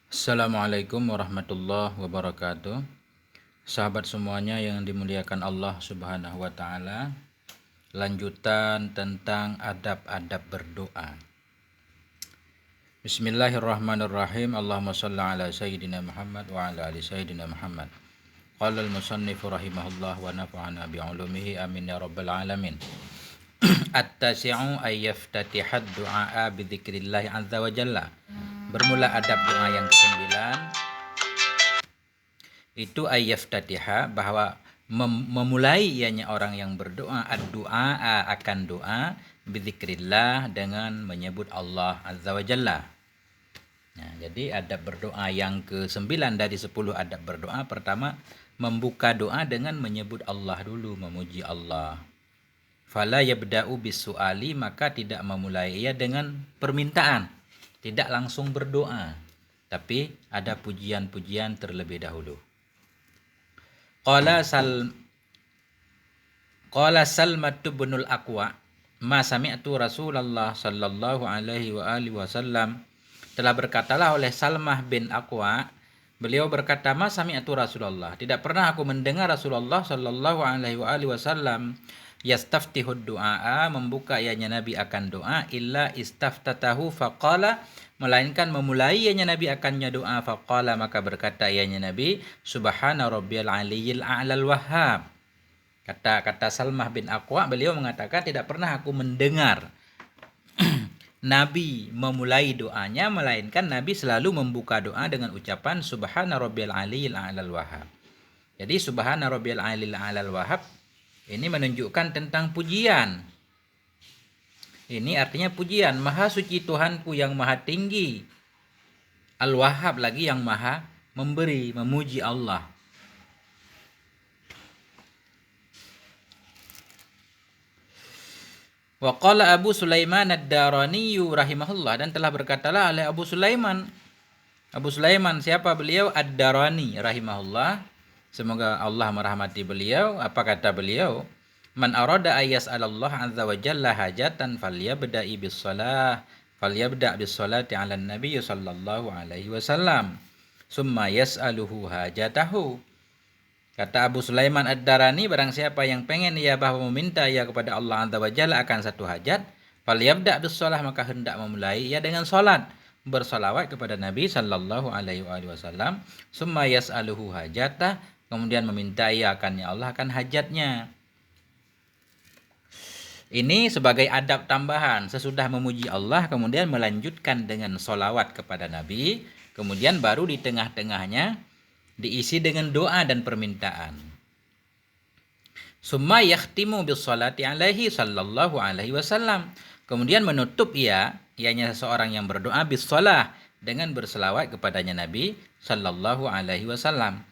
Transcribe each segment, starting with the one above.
Assalamualaikum warahmatullahi wabarakatuh. Sahabat semuanya yang dimuliakan Allah Subhanahu wa taala. Lanjutan tentang adab-adab berdoa. Bismillahirrahmanirrahim. Allahumma shalli ala sayyidina Muhammad wa ala ali sayyidina Muhammad. Qala al-musannif rahimahullah wa nafa'ana bi 'ulumihi amin ya rabbal alamin. At-tasi'u ay yaftatihad du'a bi dzikrillah azza wa jalla. Bermula adab doa yang ke-9 itu ayyaftatihah, bahwa memulai ianya orang yang berdoa ad-du'a akan doa bidzikrillah dengan menyebut Allah azza wa jalla. Nah, jadi adab berdoa yang ke-9 dari 10 adab berdoa, pertama membuka doa dengan menyebut Allah dulu, memuji Allah. Fala yabda'u bisu'ali, maka tidak memulai ia dengan permintaan, tidak langsung berdoa, tapi ada pujian-pujian terlebih dahulu. Qala Salmatu binul Aqwa, ma sami'tu Rasulullah sallallahu alaihi wa alihi wasallam, telah berkatalah oleh Salmah bin Aqwa, beliau berkata, ma sami'tu Rasulullah, tidak pernah aku mendengar Rasulullah sallallahu alaihi wa alihi wasallam yastaftihud du'a, membuka ianya Nabi akan doa, illa istaftatahu faqala, melainkan memulai ianya Nabi akannya doa, faqala, maka berkata ianya Nabi, subhana rabbiyal aliyyil a'lal wahhab. Kata Salmah bin Aqwa, beliau mengatakan tidak pernah aku mendengar Nabi memulai doanya, melainkan Nabi selalu membuka doa dengan ucapan subhana rabbiyal aliyyil a'lal wahhab. Jadi subhana rabbiyal aliyyil a'lal wahhab ini menunjukkan tentang pujian. Ini artinya pujian, maha suci Tuhanku yang maha tinggi, Al-Wahhab lagi yang maha memberi, memuji Allah. Wa qala Abu Sulaiman ad-Darani rahimahullah, dan telah berkatalah oleh Abu Sulaiman, siapa beliau? Ad-Darani rahimahullah, semoga Allah merahmati beliau. Apa kata beliau? Man arada ayas Allah azza wa jalla hajatan falyabda bis salati ala nabi sallallahu alaihi wasallam summa yas'aluhu hajatahu. Kata Abu Sulaiman ad-Darani, barang siapa yang pengen ia bahwa meminta ia kepada Allah azza wa jalla akan satu hajat, falyabda bis shalah, maka hendak memulai ia dengan salat, bersalawat kepada Nabi sallallahu alaihi wasallam, summa yas'aluhu hajatah, kemudian meminta ia akannya Allah akan hajatnya. Ini sebagai adab tambahan, sesudah memuji Allah kemudian melanjutkan dengan solawat kepada Nabi, kemudian baru di tengah-tengahnya diisi dengan doa dan permintaan. Summa yakhtimu bis salati alaihi sallallahu alaihi wasallam, kemudian menutup ianya seseorang yang berdoa bis shalah, dengan berselawat kepadanya Nabi sallallahu alaihi wasallam.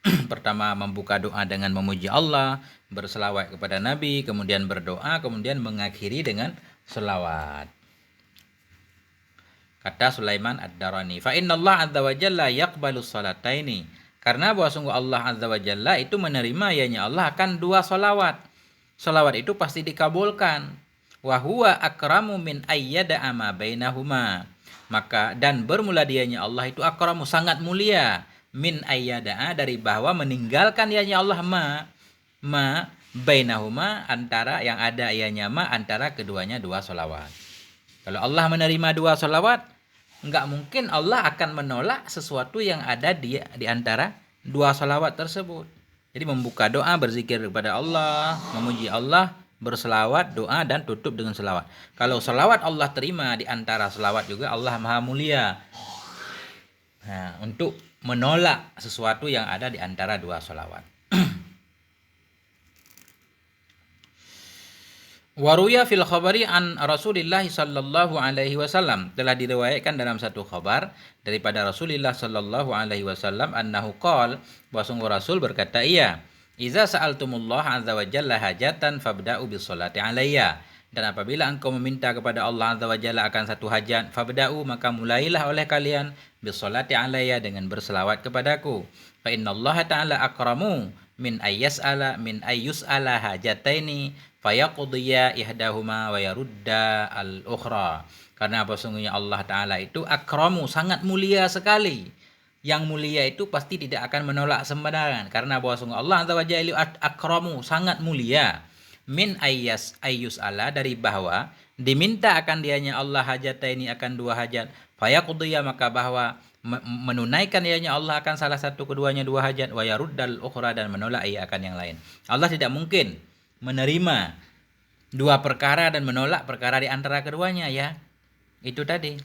Pertama membuka doa dengan memuji Allah, berselawat kepada Nabi, kemudian berdoa, kemudian mengakhiri dengan selawat. Kata Sulaiman ad-Darani, fa innallaha azza wa jalla yaqbalu salataini, karena bahwa sungguh Allah azza wa jalla itu menerima ianya Allah akan dua salawat. Salawat itu pasti dikabulkan. Wa huwa akramu min ayyada ama bainahuma, maka dan bermula dianya Allah itu akramu, sangat mulia, min ayyada'a, dari bahwa meninggalkan ianya Allah ma bainahuma, antara yang ada ianya antara keduanya dua salawat. Kalau Allah menerima dua salawat, enggak mungkin Allah akan menolak sesuatu yang ada di antara dua salawat tersebut. Jadi membuka doa, berzikir kepada Allah, memuji Allah, berselawat, doa, dan tutup dengan selawat. Kalau selawat Allah terima di antara selawat juga, Allah maha mulia untuk menolak sesuatu yang ada di antara dua salawat. Waruya fil khabari an Rasulillah sallallahu alaihi wasallam, telah diriwayatkan dalam satu khabar daripada Rasulullah sallallahu alaihi wasallam, annahu qala, bahwa sungguh Rasul berkata, iya, iza sa'altumullah azza wa jalla hajatan fabda'u bis salati alayya, dan apabila engkau meminta kepada Allah azza wa jalla akan satu hajat, fabda'u, maka mulailah oleh kalian bis salati alayya, dengan berselawat kepadaku. Fa innallaha ta'ala akramu min ayyus'ala hajataini fayaqdiya ihdahuma wa yarudda al-ukhra, Karena apa, sungguhnya Allah Ta'ala itu akramu, sangat mulia sekali. Yang mulia itu pasti tidak akan menolak sembarangan. Karena bahwa sungguh Allah Azza wa Jalla akramu, sangat mulia. Min ayyus ala, dari bahwa diminta akan dianya Allah hajataini, akan dua hajat. Fayaqdiya, maka bahwa menunaikan ianya Allah akan salah satu keduanya dua hajat. Wa yaruddal ukhra, dan menolak ia akan yang lain. Allah tidak mungkin menerima dua perkara dan menolak perkara di antara keduanya, ya. Itu tadi.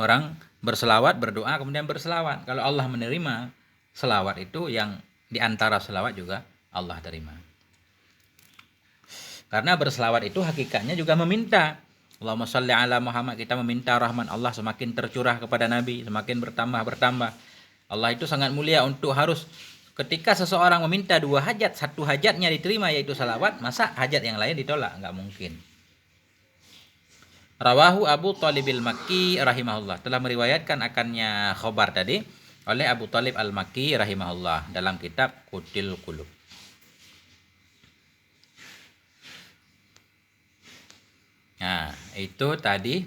Orang berselawat, berdoa, kemudian berselawat. Kalau Allah menerima selawat itu, yang di antara selawat juga Allah terima. Karena berselawat itu hakikatnya juga meminta. Allahumma shalli ala Muhammad, kita meminta rahmat Allah semakin tercurah kepada Nabi, semakin bertambah. Allah itu sangat mulia untuk harus, ketika seseorang meminta dua hajat, satu hajatnya diterima yaitu salawat, masa hajat yang lain ditolak? Enggak mungkin. Rawahu Abu Talib al-Makki rahimahullah, telah meriwayatkan akannya khobar tadi oleh Abu Talib al-Makki rahimahullah dalam kitab Qutil Qulub. Nah, itu tadi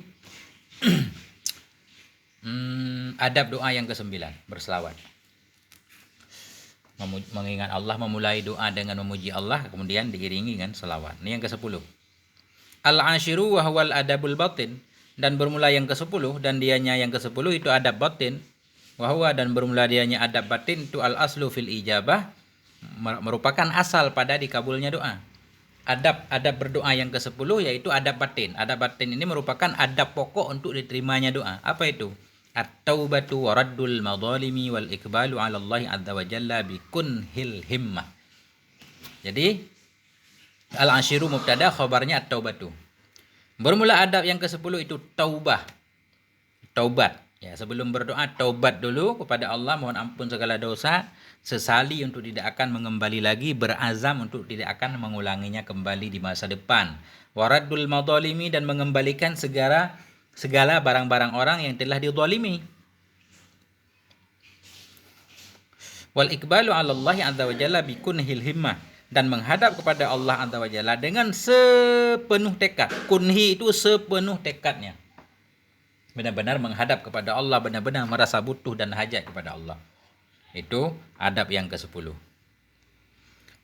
adab doa yang ke-9, berselawat. Mengingat Allah, memulai doa dengan memuji Allah, kemudian diiringi dengan selawat. Ini yang ke-10. Al-ashiru wa huwal adabul batin, dan bermula yang ke-10 dan dianya yang ke-10 itu adab batin. Wa huwa, dan bermula dianya adab batin itu al-aslu fil ijabah, merupakan asal pada dikabulnya doa. Adab berdoa yang ke-10 yaitu adab batin. Adab batin ini merupakan adab pokok untuk diterimanya doa. Apa itu? At-taubatu wa raddul madhalimi wal ikbalu 'ala Allah 'azza wa jalla bi kunhil himmah. Jadi al-ashiru mubtada, khabarnya at-taubatu. Bermula adab yang ke-10 itu taubat. Ya, sebelum berdoa taubat dulu kepada Allah, mohon ampun segala dosa, sesali untuk tidak akan mengembali lagi, berazam untuk tidak akan mengulanginya kembali di masa depan. Waraddul madhalimi, dan mengembalikan segala barang-barang orang yang telah dizalimi. Wal ikbalu 'ala Allah 'azza wa jalla bi kunhil himmah, dan menghadap kepada Allah Azza wa Jalla dengan sepenuh tekad. Kunhi itu sepenuh tekadnya. Benar-benar menghadap kepada Allah, benar-benar merasa butuh dan hajat kepada Allah. Itu adab yang ke-10.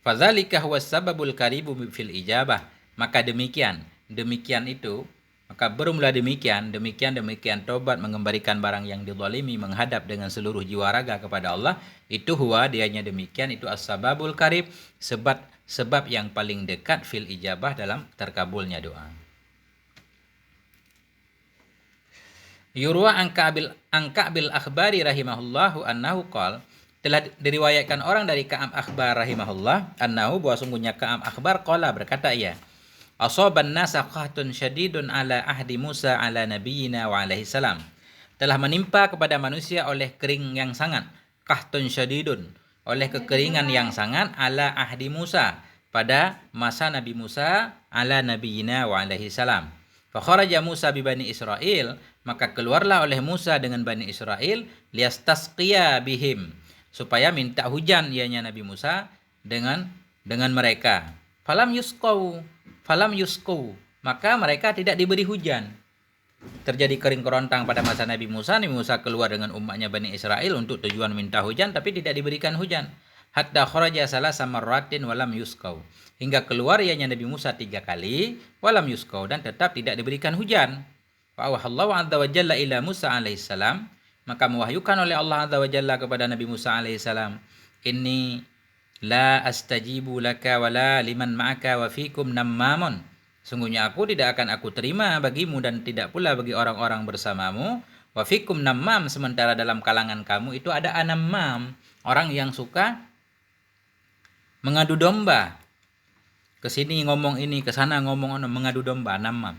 Fadzalika huwas sababul karibu fil ijabah. Maka demikian itu, maka bermula demikian tobat, mengembalikan barang yang dizalimi, menghadap dengan seluruh jiwa raga kepada Allah. Itu huwa, dianya demikian, itu as-sababul karib, sebab yang paling dekat fil ijabah, dalam terkabulnya doa. Yurwa an Ka'bil akhbari rahimahullahu annahu qala, telah diriwayatkan orang dari Ka'ab akhbar rahimahullah, annahu, bahwa sungguhnya Ka'ab akhbar qala, berkata ia, asaban nasa qahtun syadidun ala ahdi Musa ala nabiyina wa alaihi salam, telah menimpa kepada manusia oleh kering yang sangat, qahtun syadidun, oleh kekeringan yang sangat, ala ahdi Musa, pada masa Nabi Musa, ala nabiyina wa alaihi salam. Fa kharaja Musa bi bani Israil, maka keluarlah oleh Musa dengan Bani Israel, liyastasqiya bihim, supaya minta hujan ianya Nabi Musa dengan mereka. Falam yusqau, maka mereka tidak diberi hujan. Terjadi kering kerontang pada masa Nabi Musa keluar dengan umatnya Bani Israel untuk tujuan minta hujan, tapi tidak diberikan hujan. Hatta kharaja salasa marratin walam yusqau, hingga keluar ianya Nabi Musa 3 kali, walam yusqau, dan tetap tidak diberikan hujan. Fa'awahallahu azza wa jalla ila Musa alaihissalam, maka mewahyukan oleh Allah azza wa jalla kepada Nabi Musa alaihissalam, inni la astajibu laka wala liman ma'aka wa fikum nammamun, sungguhnya aku tidak akan aku terima bagimu dan tidak pula bagi orang-orang bersamamu. Wa fikum nammam, sementara dalam kalangan kamu itu ada anammam, orang yang suka mengadu domba, ke sini ngomong ini, ke sana ngomong ono, mengadu domba, nammam.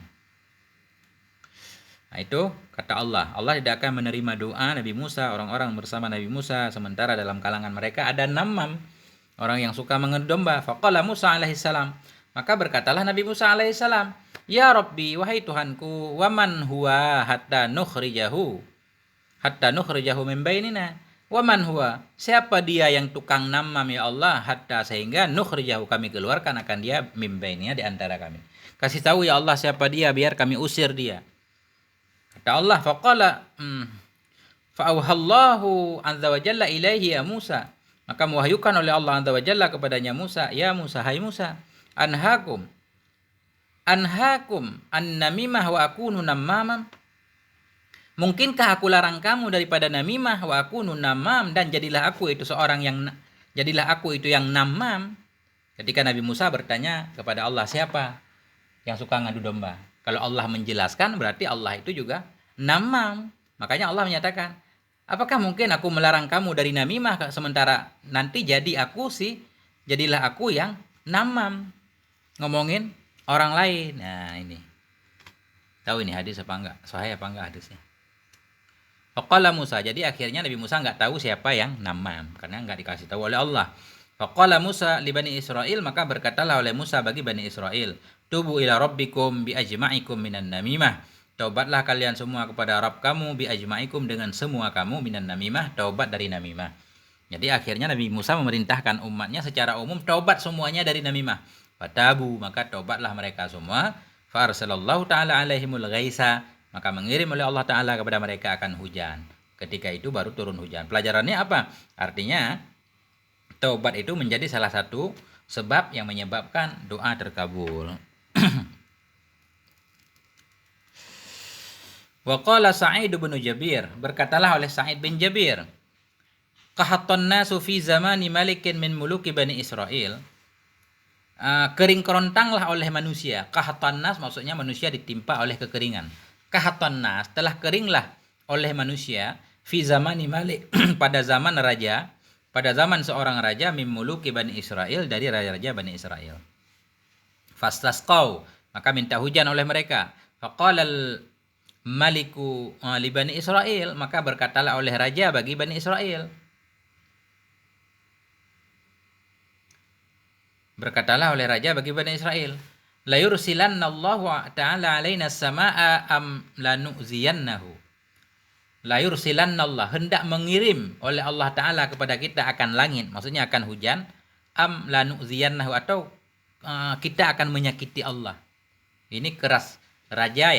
Nah, itu kata Allah tidak akan menerima doa Nabi Musa, orang-orang bersama Nabi Musa, sementara dalam kalangan mereka ada nammam, orang yang suka mengadu domba. Faqala Musa alaihissalam, maka berkatalah Nabi Musa alaihissalam, ya Rabbi, wahai Tuhanku, waman huwa hatta nukhrijahu min bainina. Waman huwa, siapa dia yang tukang namam ya Allah, hatta, sehingga nukhrijahu, kami keluarkan akan dia, min bainina, di antara kami. Kasih tahu ya Allah siapa dia, biar kami usir dia. Kata Allah, fa'auhallahu azza wa jalla ilaihi ya Musa. Maka mewahyukan oleh Allah azza wa jalla kepadanya Musa, ya Musa, hai Musa, anhakum an namimah wa akunu namamam. Mungkinkah aku larang kamu daripada namimah wa akunu namam, dan jadilah aku itu yang namam. Ketika Nabi Musa bertanya kepada Allah, siapa yang suka ngadu domba? Kalau Allah menjelaskan berarti Allah itu juga namam. Makanya Allah menyatakan, apakah mungkin aku melarang kamu dari namimah sementara nanti jadilah aku yang namam, ngomongin orang lain. Nah ini, tahu ini hadis apa enggak? Sahih apa enggak hadisnya? Faqala Musa, jadi akhirnya Nabi Musa enggak tahu siapa yang namam karena enggak dikasih tahu oleh Allah. Faqala Musa li Bani Israel, maka berkatalah oleh Musa bagi Bani Israel, tubu ila rabbikum bi ajma'ikum minan namimah. Taubatlah kalian semua kepada Rabb kamu bi ajma'ikum, dengan semua kamu, minan namimah, taubat dari namimah. Jadi akhirnya Nabi Musa memerintahkan umatnya secara umum taubat semuanya dari namimah. Fatabu, maka taubatlah mereka semua. Fa arsalallahu ta'ala alaihimul ghaisa, maka mengirim oleh Allah Ta'ala kepada mereka akan hujan. Ketika itu baru turun hujan. Pelajarannya apa? Artinya taubat itu menjadi salah satu sebab yang menyebabkan doa terkabul. Wa qala Sa'id bin Jabir, berkatalah oleh Sa'id bin Jabir, qahattan nasu fi zamani malikin min muluki Bani Israel. Kering kerontanglah oleh manusia. Qahattan nas maksudnya manusia ditimpa oleh kekeringan. Qahattan nas, telah keringlah oleh manusia, fi zamani malik pada zaman seorang raja, min muluki Bani Israel, dari raja-raja Bani Israel. Fastasqau, maka minta hujan oleh mereka. Faqala maliku li Bani Israel, maka berkatalah oleh raja bagi Bani Israel. Berkatalah oleh raja bagi Bani Israel, la yursilannallahu ta'ala alaina as-samaa'a am lanu'ziyannahu. La yursilannallah, hendak mengirim oleh Allah Ta'ala kepada kita akan langit, maksudnya akan hujan, am lanu'ziyannahu, atau kita akan menyakiti Allah. Ini keras, raja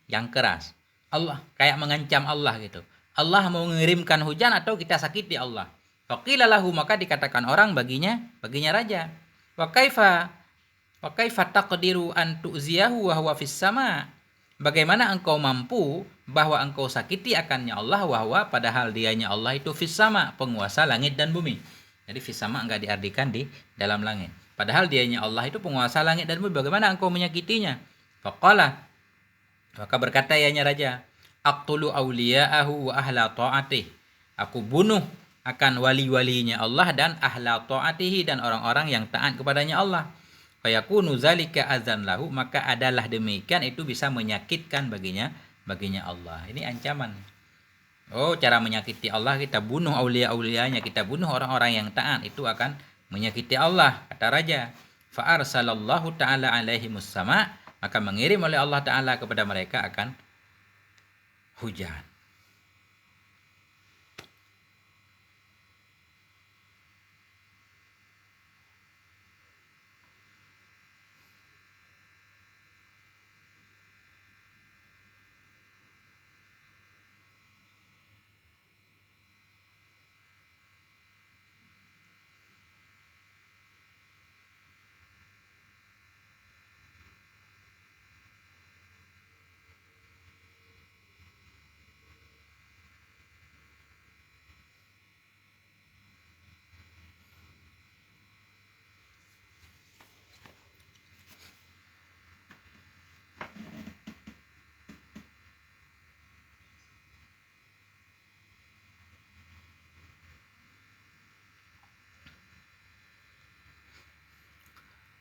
yang keras. Allah kayak mengancam Allah gitu. Allah mau mengirimkan hujan atau kita sakiti Allah. Faqila lahu, maka dikatakan orang baginya raja, wa kaifa taqdiru an tu'ziyahu wa huwa fis sama. Bagaimana engkau mampu bahwa engkau sakiti akannya Allah, wa huwa, padahal dianya Allah itu fis sama, penguasa langit dan bumi. Jadi fis sama enggak diartikan di dalam langit. Padahal dianya Allah itu penguasa langit dan bumi. Bagaimana engkau menyakitinya? Faqala, maka berkata ianya raja, aqtulu awliya'ahu wa ahla ta'atih. Aku bunuh akan wali-walinya Allah dan ahla ta'atihi, dan orang-orang yang taat kepadanya Allah. Fayakunu zalika azan lahu, maka adalah demikian itu bisa menyakitkan baginya Allah. Ini ancaman. Oh, cara menyakiti Allah, kita bunuh aulia-aulianya, kita bunuh orang-orang yang taat, itu akan menyakiti Allah, kata raja. Fa arsalallahu ta'ala alaihimus sama, maka mengirim oleh Allah Ta'ala kepada mereka akan hujan.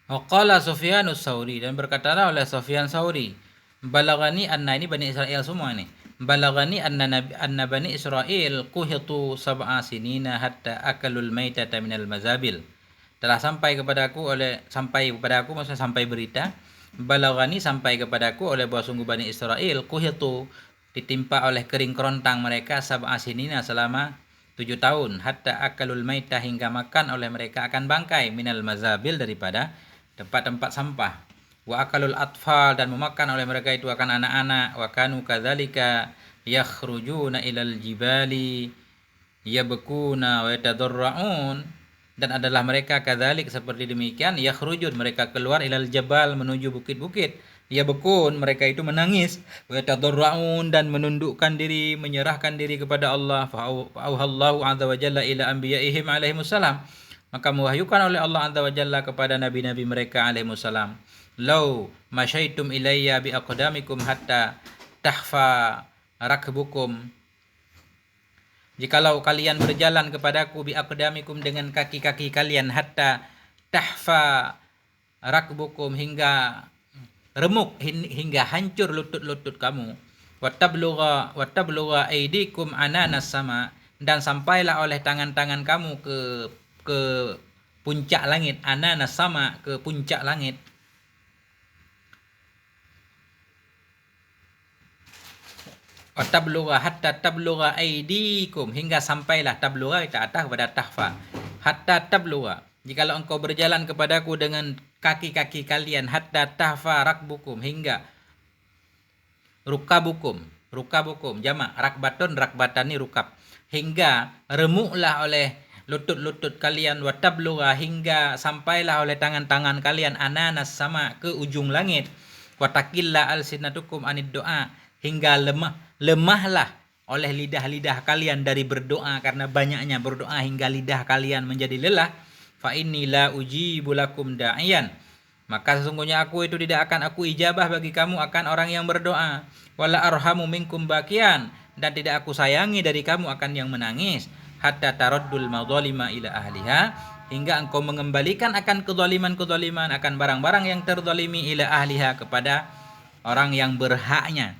Waqala Sufyanus Tsauri, dan berkatalah oleh Sufyan Tsauri, balagani anna, ini Bani Israel semua nih, balagani anna Bani Israel kuhitu sab'a sinina hatta akalul maitata minal mazabil. Telah sampai kepadaku maksudnya sampai berita, balagani, sampai kepadaku oleh bahwa sungguh Bani Israel kuhitu, ditimpa oleh kering kerontang mereka, sab'a sinina, selama 7 tahun, hatta akalul maitah, hingga makan oleh mereka akan bangkai, minal mazabil, daripada tempat-tempat sampah. wa akalul atfal, dan memakan oleh mereka itu akan anak-anak, wa kanu kadzalika yakhrujuna ilal jibali yabkuna wa yatadarraun, dan adalah mereka kadzalik seperti demikian, yakhrujun mereka keluar ilal jabal menuju bukit-bukit, yabkun mereka itu menangis, wa yatadarraun dan menundukkan diri, menyerahkan diri kepada Allah. Fa auhallahu azza wa jalla ila anbiyaihim alaihimussalam, maka mewahyukan oleh Allah azza wa jalla kepada nabi-nabi mereka alaihimussalam, lau masyaitum ilayya bi aqdamikum hatta tahfa rakbukum, jikalau kalian berjalan kepadaku bi aqdamikum dengan kaki-kaki kalian, hatta tahfa rakbukum hingga remuk, hingga hancur lutut-lutut kamu, wattablugha aidikum ananas sama, dan sampailah oleh tangan-tangan kamu ke puncak langit, ananas sama, ke puncak langit. Tablugha hatta tablugha aidikum, hingga sampailah, tablugha kita atas kepada tahfa, hatta tablugha, jikalau engkau berjalan kepadaku dengan kaki-kaki kalian, hatta tahfa rakbukum, hingga rukabukum jamak rakbatun, rakbatani rukab, hingga remuklah oleh lutut-lutut kalian, wa tablugha hingga sampailah oleh tangan-tangan kalian, ananas sama, ke ujung langit, wa takilla alsinatukum anid doa, hingga lemahlah oleh lidah-lidah kalian dari berdoa, karena banyaknya berdoa hingga lidah kalian menjadi lelah. Fa inni la ujibu lakum da'iyan, maka sesungguhnya aku itu tidak akan aku ijabah bagi kamu akan orang yang berdoa. Wala arhamu minkum bakian, dan tidak aku sayangi dari kamu akan yang menangis. Hatta taraddul madzalima ila ahliha, hingga engkau mengembalikan akan kezaliman-kezaliman, akan barang-barang yang terzalimi, ila ahliha kepada orang yang berhaknya.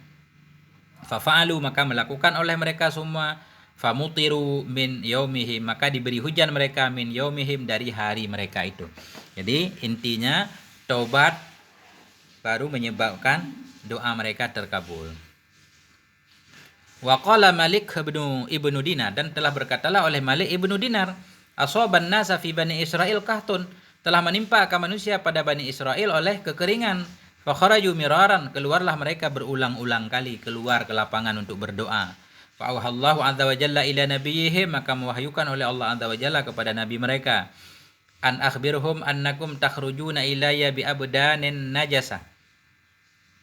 Fafa'alu, maka melakukan oleh mereka semua, famutiru min yaumihim, maka diberi hujan mereka, min yaumihim dari hari mereka itu. Jadi intinya taubat baru menyebabkan doa mereka terkabul. Wa qala Malik ibnu Dinar, dan telah berkatalah oleh Malik ibnu Dinar, asaban nasa fi bani Israil kahtun, telah menimpa akan manusia pada Bani Israel oleh kekeringan. Fa kharaju miraran, keluarlah mereka berulang-ulang kali keluar ke lapangan untuk berdoa. Fa auhallahu azza wa jalla ila nabiyihim, maka mewahyukan oleh Allah azza wa jalla kepada nabi mereka, an akhbirhum annakum takhrujuna ilayya bi abdanin najasah,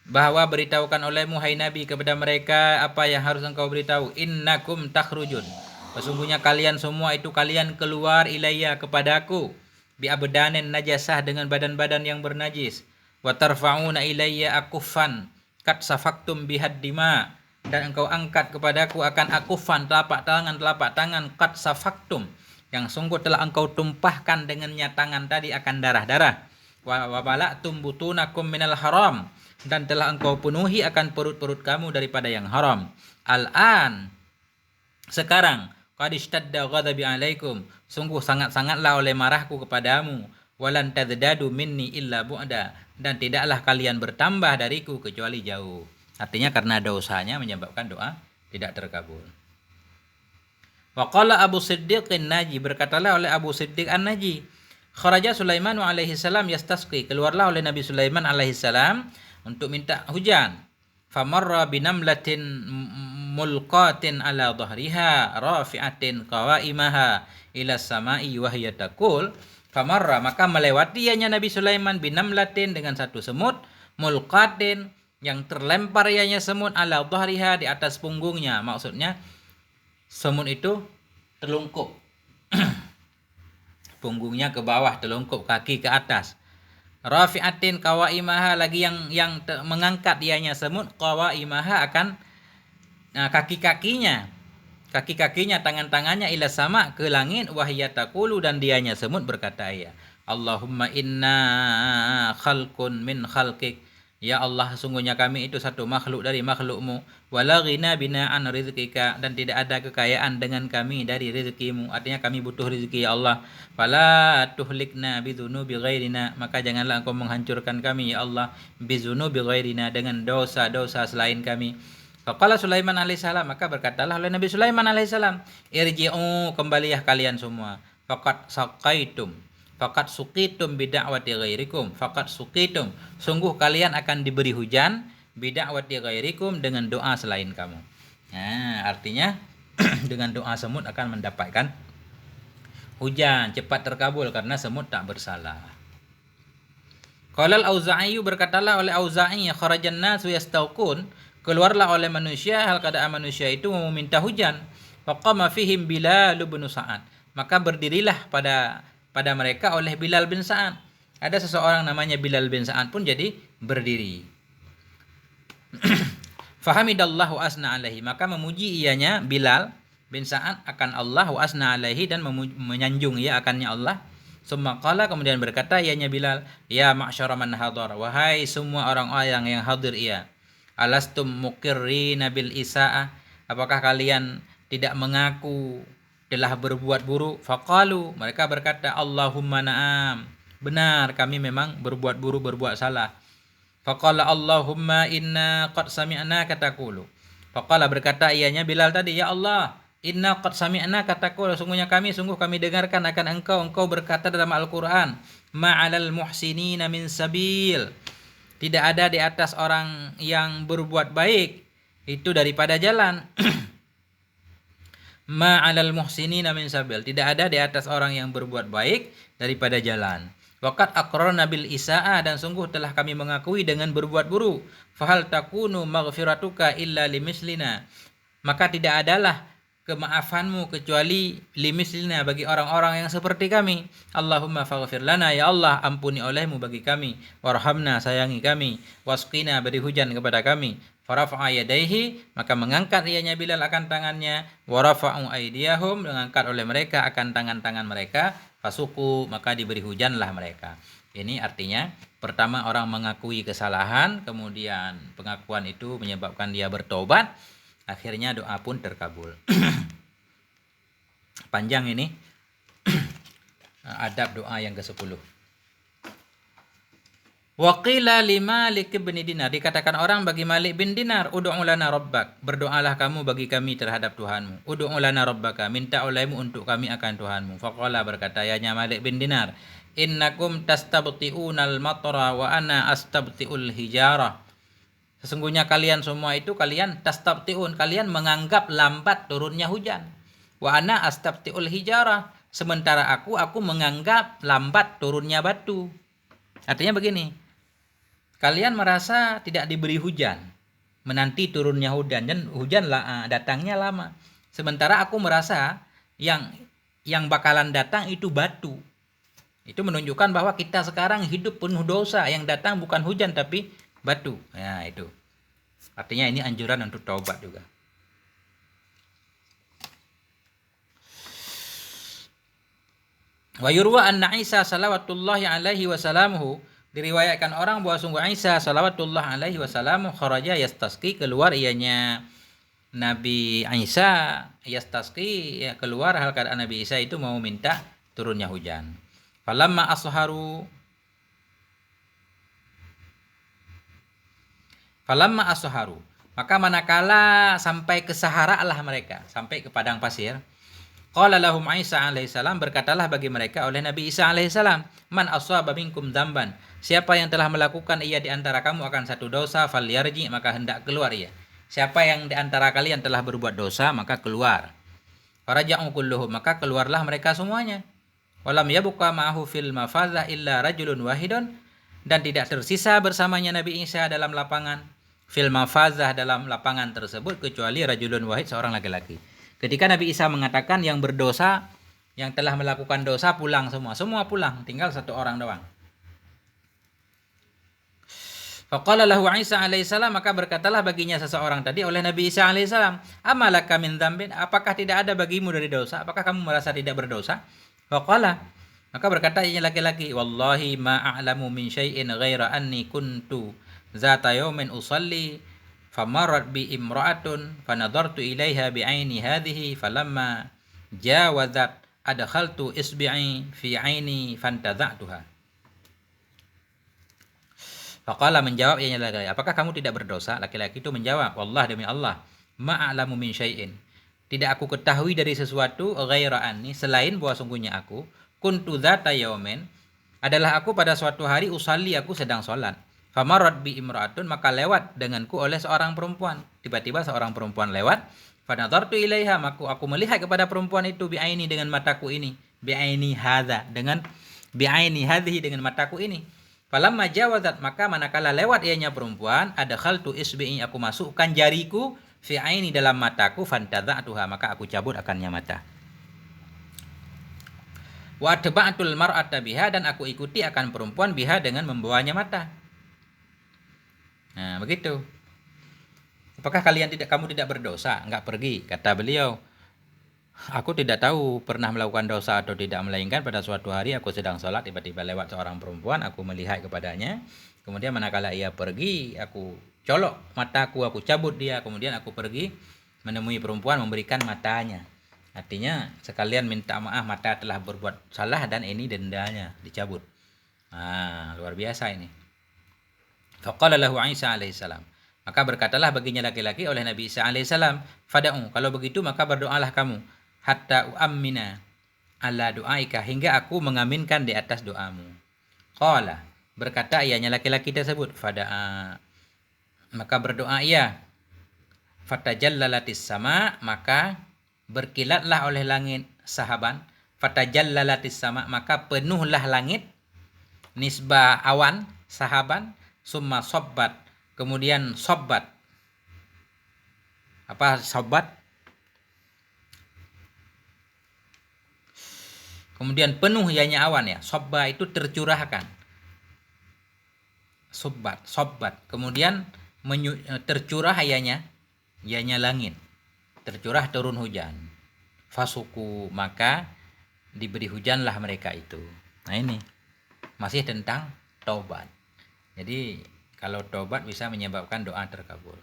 bahwa beritahukan olehmu hai nabi kepada mereka apa yang harus engkau beritahu, innakum takhrujun, sesungguhnya kalian semua itu kalian keluar ilayya kepadaku, bi abdanin najasah dengan badan-badan yang bernajis, wa tarfa'una ilayya akufan kat safaktum bihad dima, dan engkau angkat kepadaku akan akufan, telapak tangan kat safaktum, yang sungguh telah engkau tumpahkan dengannya tangan tadi akan darah-darah, wa bala'tum butunakum minal haram, dan telah engkau penuhi akan perut-perut kamu daripada yang haram. Al-an, sekarang, qad ishtadda ghadabi alaikum, sungguh sangat-sangatlah oleh marahku kepadamu, walan tadzdadu minni illa bu'da, dan tidaklah kalian bertambah dariku kecuali jauh. Artinya karena dosanya menyebabkan doa tidak terkabul. Wa qala Abu Siddiq an-Naji, berkatalah oleh Abu Siddiq an-Naji, kharaja Sulaiman alaihi salam yastasqi, keluarlah oleh Nabi Sulaiman alaihi salam untuk minta hujan. Famarra binamlatin mulqatin ala dhahriha rafi'atin qawaimaha ila samai wa hiya taqul, famarra, maka melewati ianya Nabi Sulaiman, binamlatin dengan satu semut, mulqatin yang terlempar ianya semut, ala dhahriha di atas punggungnya, maksudnya semut itu terlungkup punggungnya ke bawah, terlungkup kaki ke atas. Rafi'atin qawaimaha, lagi yang mengangkat ianya semut, qawaimaha akan kaki-kakinya, tangan-tangannya, ila sama, ke langit, wahiyya taqulu, dan dianya semut berkata, ya Allahumma inna khalqun min khalqik, ya Allah sungguhnya kami itu satu makhluk dari makhlukmu, wala ghina bina an rizqika, dan tidak ada kekayaan dengan kami dari rezekimu, artinya kami butuh rezeki ya Allah. Fala tuhlikna bidzunubi ghairina, maka janganlah engkau menghancurkan kami ya Allah, bidzunubi ghairina, dengan dosa-dosa selain kami. Faqala Sulaiman alaihissalam, maka berkatalah oleh Nabi Sulaiman alaihissalam, irji'u, kembalilah kalian semua, faqad saqaitum, Faqad suqitum bida'wati ghairikum. Faqad suqitum. Sungguh kalian akan diberi hujan bida'wati ghairikum dengan doa selain kamu. Nah, artinya dengan doa semut akan mendapatkan hujan, cepat terkabul karena semut tak bersalah. Qala al-Auza'i, berkatalah oleh Auza'i, kharajan nasu yastauqun, keluarlah oleh manusia hal keadaan manusia itu meminta hujan. Faqama fihim Bilal bin Sa'ad, maka berdirilah pada mereka oleh Bilal bin Sa'ad. Ada seseorang namanya Bilal bin Sa'ad pun jadi berdiri. Fahamidallahu asna alaihi, maka memuji ianya Bilal bin Sa'ad akan Allah, wa asna alaihi, dan menyanjung ia akannya Allah. Summa qala, kemudian berkata ianya Bilal, ya ma'syara man hadar, wahai semua orang-orang yang hadir ia, alastum muqirrina bil isa'ah, apakah kalian tidak mengaku telah berbuat buruk? Faqalu, mereka berkata, Allahumma na'am, benar kami memang berbuat buruk, berbuat salah. Faqala Allahumma inna qad sami'na katakulu. Faqala, berkata ianya Bilal tadi, ya Allah, inna qad sami'na katakulu, sungguh kami dengarkan akan engkau berkata dalam Al-Quran, ma'alal muhsinina min sabil, tidak ada di atas orang yang berbuat baik itu daripada jalan. Ma'alal muhsinina min sabil, tidak ada di atas orang yang berbuat baik daripada jalan. Waqad aqrarna bil isa'ah, dan sungguh telah kami mengakui dengan berbuat buruk. Fahal takunu maghfiratuka illa limislina, maka tidak adalah kemaafanmu kecuali limislina, bagi orang-orang yang seperti kami. Allahumma faghfir lana, ya Allah ampuni olehmu bagi kami, warhamna, sayangi kami, wasqina, beri hujan kepada kami. Farafa'a yadaihi, maka mengangkat ianya Bilal akan tangannya, warafa'u aydiyahum, mengangkat oleh mereka akan tangan-tangan mereka, fasuku, maka diberi hujanlah mereka. Ini artinya pertama orang mengakui kesalahan, kemudian pengakuan itu menyebabkan dia bertobat, akhirnya doa pun terkabul. Panjang ini adab doa yang ke-10. Waqila li Malik bin Dinar, dikatakan orang bagi Malik bin Dinar, ud'u lana rabbak, berdoalah kamu bagi kami terhadap Tuhanmu. Ud'u lana rabbaka, minta olehmu untuk kami akan Tuhanmu. Faqala, berkata yanya Malik bin Dinar, innakum tastabti'unal matara wa ana astabti'ul hijarah. Sesungguhnya kalian semua itu, kalian tastabti'un, kalian menganggap lambat turunnya hujan. Wa ana astabti'ul hijarah, sementara aku menganggap lambat turunnya batu. Artinya begini, kalian merasa tidak diberi hujan, menanti turunnya hujan, dan hujan datangnya lama. Sementara aku merasa yang bakalan datang itu batu. Itu menunjukkan bahwa kita sekarang hidup penuh dosa, yang datang bukan hujan tapi batu. Ya, itu. Artinya ini anjuran untuk taubat juga. Wa yurwa anna Isa salawatullahi alaihi wasalamuhu, diriwayatkan orang bahwa sungguh Isa salawatullah alaihi wasallam kharaja yastasqi, keluar ianya Nabi Isa yastasqi, ya, keluar hal keadaan Nabi Isa itu mau minta turunnya hujan. Falamma asharu, maka manakala sampai ke Sahara lah mereka, sampai ke padang pasir. Qala lahum Isa alaihissalam, berkatalah bagi mereka oleh Nabi Isa alaihissalam, man aswaba minkum dzamban, siapa yang telah melakukan ia di antara kamu akan satu dosa, falyarji, maka hendak keluar ia. Siapa yang di antara kalian telah berbuat dosa, maka keluar. Faraja'u kulluhum, maka keluarlah mereka semuanya. Walam yabqa ma'ahu fil mafazah illa rajulun wahidun, dan tidak tersisa bersamanya Nabi Isa dalam lapangan fil mafazah, dalam lapangan tersebut, kecuali rajulun wahid, seorang laki-laki. Ketika Nabi Isa mengatakan yang berdosa, yang telah melakukan dosa pulang semua pulang, tinggal satu orang doang. Faqala lahu Isa alaihissalam, maka berkatalah baginya seseorang tadi oleh Nabi Isa alaihissalam, amalaka min dzambin, apakah tidak ada bagimu dari dosa? Apakah kamu merasa tidak berdosa? Faqala, maka berkata ini laki-laki, wallahi ma a'lamu min syai'in ghaira anni kuntu zata yawmin usalli famarrat bi imra'atun fanadartu ilaiha bi'aini hadhihi falamma jawazat adkhaltu isbi'i fi 'aini fantaza'tuha. Faqala, menjawab ianya laki-laki, apakah kamu tidak berdosa? Laki-laki itu menjawab, wallah, demi Allah, ma'alamu min syai'in, tidak aku ketahui dari sesuatu, ghaira anni, selain bahwa sungguhnya aku, kuntu dzata yaumin, adalah aku pada suatu hari usalli, aku sedang sholat. Famarrat bi imra'atun, maka lewat denganku oleh seorang perempuan. Tiba-tiba seorang perempuan lewat. Fanadartu ilaiha, maka aku melihat kepada perempuan itu bi'aini, dengan mataku ini. Bi'aini hadza, dengan bi'aini hadhihi, dengan mataku ini. Falamma jawazat, maka manakala lewat ianya perempuan, adkhaltu isbi'i, aku masukkan jariku fi aini, dalam mataku, fantadza'tuha, maka aku cabut akannya mata. Wa atba'tul mar'ata biha, dan aku ikuti akan perempuan biha, dengan membawanya mata. Nah, begitu. Apakah kamu tidak berdosa? Enggak pergi, kata beliau. Aku tidak tahu pernah melakukan dosa atau tidak, melainkan pada suatu hari aku sedang sholat, tiba-tiba lewat seorang perempuan, aku melihat kepadanya. Kemudian manakala ia pergi, aku colok mataku, aku cabut dia. Kemudian aku pergi menemui perempuan, memberikan matanya. Artinya sekalian minta maaf, mata telah berbuat salah dan ini dendanya dicabut. Luar biasa ini. Faqala lahu Isa alaihissalam, maka berkatalah baginya laki-laki oleh Nabi Isa alaihissalam, fada'u, kalau begitu maka berdoalah kamu, hatta uammina ala du'aika, hingga aku mengaminkan di atas doamu. Qala, berkata ianya laki-laki tersebut, fada'a, maka berdoa ia. Fatajallalatis sama, maka berkilatlah oleh langit sahaban. Fatajallalatis sama, maka penuhlah langit, nisbah awan sahaban. Summa sobbat, kemudian sobbat. Apa sobbat? Kemudian penuh ianya awan ya. Sobba itu tercurahkan. Sobbat. Kemudian tercurah ianya langit. Tercurah turun hujan. Fasuku, maka diberi hujanlah mereka itu. Nah ini masih tentang taubat. Jadi kalau taubat bisa menyebabkan doa terkabul.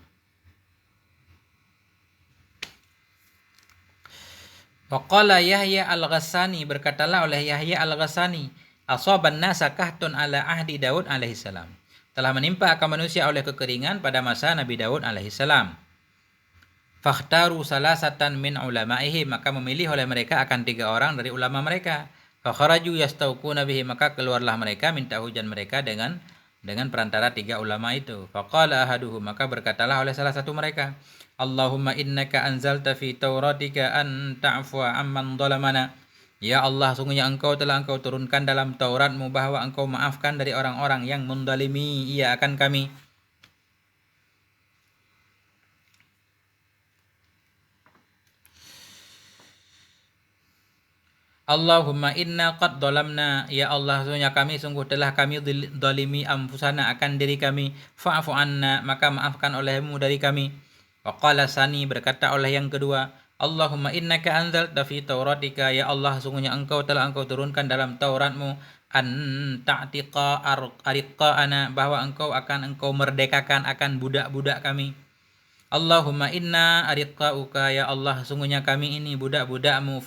Waqala Yahya al-Ghassani, berkatalah oleh Yahya al-Ghassani, asaban nasa kahtun ala ahdi Daud alaihissalam, telah menimpa akan manusia oleh kekeringan pada masa Nabi Daud alaihissalam. Fakhtaru salasatan min ulama'ihi, maka memilih oleh mereka akan 3 orang dari ulama mereka. Fakharaju yastauquna bihi, maka keluarlah mereka minta hujan mereka dengan perantara 3 ulama itu. Faqala ahaduhum, maka berkatalah oleh salah satu mereka, Allahumma innaka anzalta fi tauratika an ta'fua amman dhalamana. Ya Allah, sungguhnya engkau turunkan dalam Tauratmu bahwa engkau maafkan dari orang-orang yang mendalimi ia akan kami. Allahumma inna qad dhalamna, ya Allah, sungguhnya kami telah kami zalimi anfusana, akan diri kami. Fa'fu anna, maka maafkan olehmu dari kami. Wa qala sani, berkata oleh yang kedua, Allahumma innaka anzalta fi tauratika, ya Allah, sungguhnya engkau turunkan dalam Tauratmu, an ta'tiqa ariqa'ana, bahwa engkau merdekakan akan budak-budak kami. Allahumma inna ariqa'uka, ya Allah, sungguhnya kami ini budak-budakmu.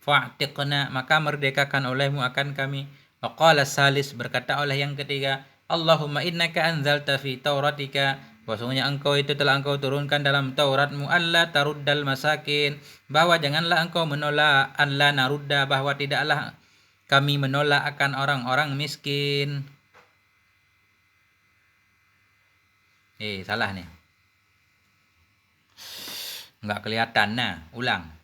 Fa'tiqna, maka merdekakan olehmu akan kami. Waqala salis, berkata oleh yang ketiga, Allahumma innaka anzalta fi tauratika, bahwasanya engkau telah turunkan dalam Tauratmu, alla taruddal masakin, bahwa janganlah engkau menolak, alla narudda, bahwa tidaklah kami menolak akan orang-orang miskin. Salah nih, enggak kelihatan. Ulang.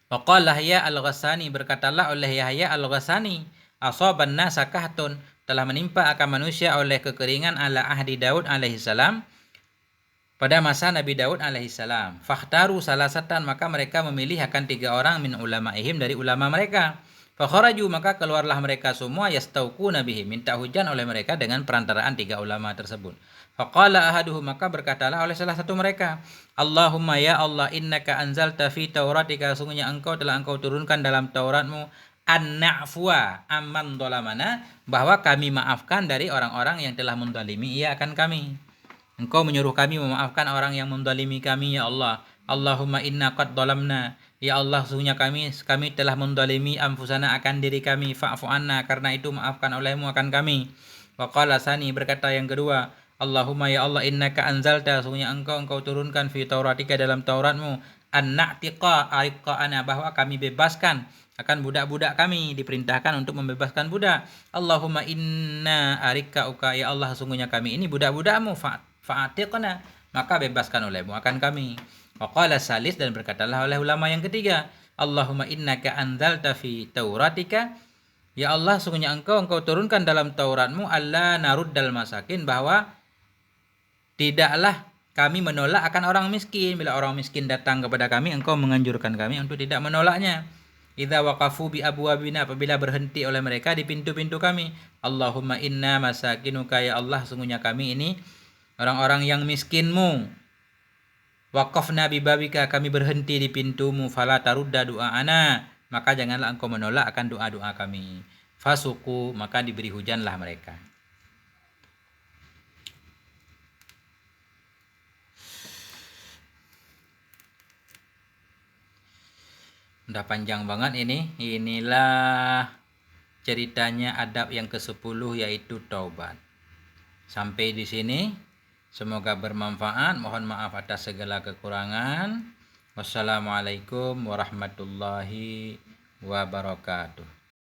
Waqala Yahya al-Ghassani, berkatalah oleh Yahya al-Ghassani, asaban nasa kahtun, telah menimpa akan manusia oleh kekeringan ala ahdi Daud alaihissalam, pada masa Nabi Daud alaihissalam. Fakhtaru salasatan, maka mereka memilih akan 3 orang min ulama'ihim, dari ulama mereka. Fakharaju, maka keluarlah mereka semua, yastauquna bihi, minta hujan oleh mereka dengan perantaraan 3 ulama tersebut. Faqala ahaduhum, maka berkatalah oleh salah satu mereka, Allahumma ya Allah, innaka anzalta fi tauratika, sungguhnya engkau telah turunkan dalam Tauratmu, an-na'fua amman dhalamana, bahwa kami maafkan dari orang-orang yang telah mendalimi ia akan kami. Engkau menyuruh kami memaafkan orang yang mendalimi kami, ya Allah. Allahumma inna qad dhalamna, ya Allah, sungguhnya kami telah mendalimi anfusana, akan diri kami. Fa'fu anna, karena itu maafkan olehmu akan kami. Wa qala sani, berkata yang kedua, Allahumma ya Allah innaka anzalta, sungguhnya engkau turunkan fi tauratika dalam Tauratmu, an-na'tiqa ariqana, bahwa kami bebaskan akan budak-budak kami, diperintahkan untuk membebaskan budak. Allahumma inna ariqauka, ya Allah sungguhnya kami ini budak-budakmu, fa'atiqna, maka bebaskan olehmu akan kami. Wa qala salis, dan berkatalah oleh ulama yang ketiga, Allahumma innaka anzalta fi tauratika, ya Allah sungguhnya engkau turunkan dalam Tauratmu, alla naruddal masakin, bahwa tidaklah kami menolak akan orang miskin. Bila orang miskin datang kepada kami, engkau menganjurkan kami untuk tidak menolaknya. Idza waqafu bi abwabina, apabila berhenti oleh mereka di pintu-pintu kami. Allahumma inna masakinuka, ya Allah sungguhnya kami ini orang-orang yang miskinmu. Waqafna bi babika, kami berhenti di pintumu. Fala tarudda du'aana, maka janganlah engkau menolak akan doa-doa kami. Fasuku, maka diberi hujanlah mereka. Udah panjang banget ini. Inilah ceritanya adab yang ke-10, yaitu taubat. Sampai di sini. Semoga bermanfaat. Mohon maaf atas segala kekurangan. Wassalamualaikum warahmatullahi wabarakatuh.